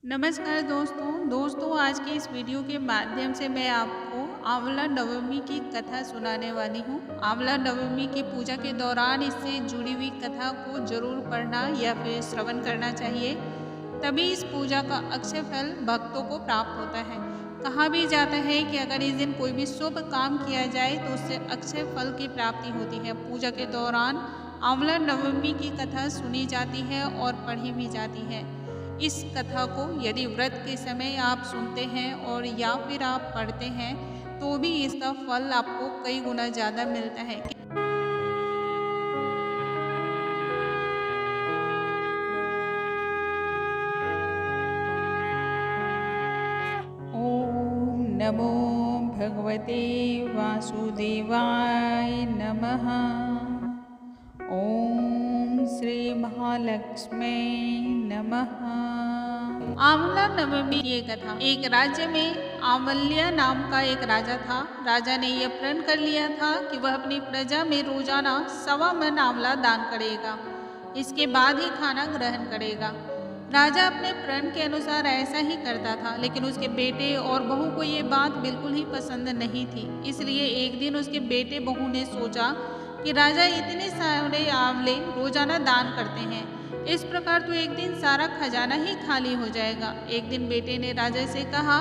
नमस्कार दोस्तों आज के इस वीडियो के माध्यम से मैं आपको आंवला नवमी की कथा सुनाने वाली हूँ। आंवला नवमी की पूजा के दौरान इससे जुड़ी हुई कथा को जरूर पढ़ना या फिर श्रवण करना चाहिए, तभी इस पूजा का अक्षय फल भक्तों को प्राप्त होता है। कहा भी जाता है कि अगर इस दिन कोई भी शुभ काम किया जाए तो उससे अक्षय फल की प्राप्ति होती है। पूजा के दौरान आंवला नवमी की कथा सुनी जाती है और पढ़ी भी जाती है। इस कथा को यदि व्रत के समय आप सुनते हैं और या फिर आप पढ़ते हैं तो भी इसका फल आपको कई गुना ज़्यादा मिलता है। ओम नमो भगवते वासुदेवाय नमः। ओम श्री महालक्ष्मी नमः। आंवला नवमी की कथा। एक राज्य में आंवल्या नाम का एक राजा था। राजा ने यह प्रण कर लिया था कि वह अपनी प्रजा में रोजाना 1.25 मन आंवला दान करेगा, इसके बाद ही खाना ग्रहण करेगा। राजा अपने प्रण के अनुसार ऐसा ही करता था, लेकिन उसके बेटे और बहू को ये बात बिल्कुल ही पसंद नहीं थी। इसलिए एक दिन उसके बेटे बहू ने सोचा कि राजा इतने सारे आंवले रोजाना दान करते हैं, इस प्रकार तो एक दिन सारा खजाना ही खाली हो जाएगा। एक दिन बेटे ने राजा से कहा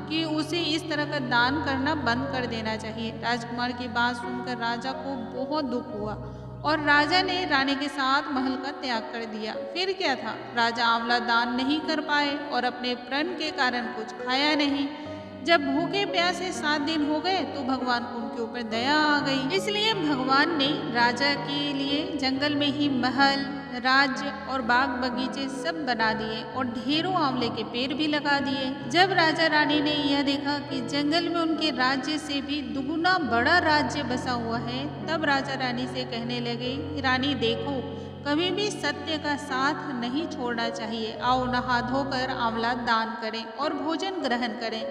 कि उसे इस तरह का दान करना बंद कर देना चाहिए। राजकुमार की बात सुनकर राजा को बहुत दुख हुआ और राजा ने रानी के साथ महल का त्याग कर दिया। फिर क्या था, राजा आंवला दान नहीं कर पाए और अपने प्रण के कारण कुछ खाया नहीं। जब भूखे प्यासे 7 दिन हो गए तो भगवान को उनके ऊपर दया आ गई। इसलिए भगवान ने राजा के लिए जंगल में ही महल, राज्य और बाग बगीचे सब बना दिए और ढेरों आंवले के पेड़ भी लगा दिए। जब राजा रानी ने यह देखा कि जंगल में उनके राज्य से भी दुगुना बड़ा राज्य बसा हुआ है, तब राजा रानी से कहने लगे, रानी देखो, कभी भी सत्य का साथ नहीं छोड़ना चाहिए। आओ नहा धोकर आंवला दान करें और भोजन ग्रहण करें।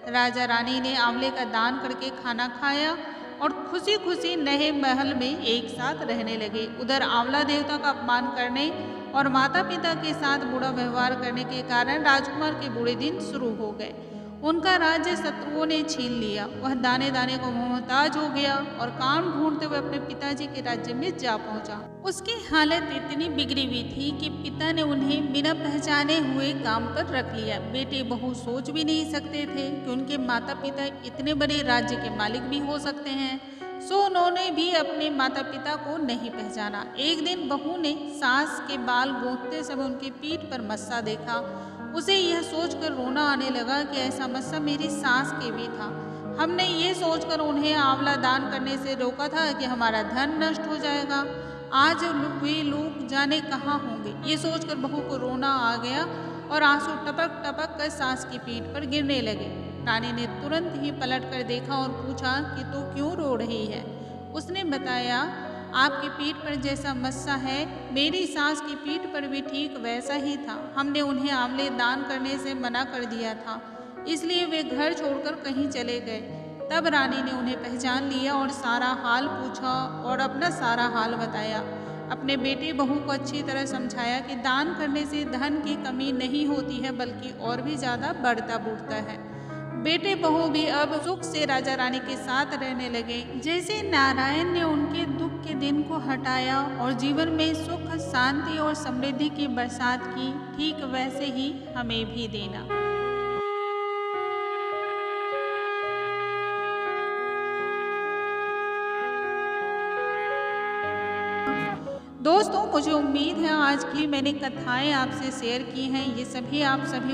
राजा रानी ने आंवले का दान करके खाना खाया और खुशी खुशी नए महल में एक साथ रहने लगे। उधर आंवला देवता का अपमान करने और माता पिता के साथ बुरा व्यवहार करने के कारण राजकुमार के बुरे दिन शुरू हो गए। उनका राज्य शत्रुओं ने छीन लिया। वह दाने दाने को मोहताज हो गया और काम ढूंढते हुए अपने पिताजी के राज्य में जा पहुंचा। उसकी हालत इतनी बिगड़ी हुई थी कि पिता ने उन्हें बिना पहचाने हुए काम पर रख लिया। बेटे बहू सोच भी नहीं सकते थे कि उनके माता पिता इतने बड़े राज्य के मालिक भी हो सकते हैं, सो उन्होंने भी अपने माता पिता को नहीं पहचाना। एक दिन बहू ने सास के बाल गूंथते समय उनकी पीठ पर मस्सा देखा। उसे यह सोचकर रोना आने लगा कि ऐसा मस्सा मेरी सास के भी था। हमने ये सोचकर उन्हें आंवला दान करने से रोका था कि हमारा धन नष्ट हो जाएगा। आज वे लोग जाने कहाँ होंगे। ये सोचकर बहू को रोना आ गया और आंसू टपक टपक कर सास की पीठ पर गिरने लगे। रानी ने तुरंत ही पलट कर देखा और पूछा कि तू क्यों रो रही है। उसने बताया, आपकी पीठ पर जैसा मस्सा है मेरी सास की पीठ पर भी ठीक वैसा ही था। हमने उन्हें आंवले दान करने से मना कर दिया था, इसलिए वे घर छोड़कर कहीं चले गए। तब रानी ने उन्हें पहचान लिया और सारा हाल पूछा और अपना सारा हाल बताया। अपने बेटे बहू को अच्छी तरह समझाया कि दान करने से धन की कमी नहीं होती है, बल्कि और भी ज़्यादा बढ़ता बूढ़ता है। बेटे बहू भी अब सुख से राजा रानी के साथ रहने लगे। जैसे नारायण ने उनके दुख के दिन को हटाया और जीवन में सुख, शांति और समृद्धि की बरसात की, ठीक वैसे ही हमें भी देना। दोस्तों, मुझे उम्मीद है आज की मैंने कथाएं आपसे शेयर की हैं, ये सभी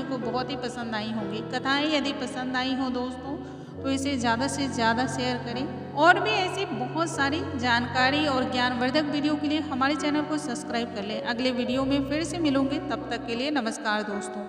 को बहुत ही पसंद आई होंगी। कथाएं यदि पसंद आई हो दोस्तों तो इसे ज़्यादा से ज़्यादा शेयर करें और भी ऐसी बहुत सारी जानकारी और ज्ञानवर्धक वीडियो के लिए हमारे चैनल को सब्सक्राइब कर लें। अगले वीडियो में फिर से मिलूंगे, तब तक के लिए नमस्कार दोस्तों।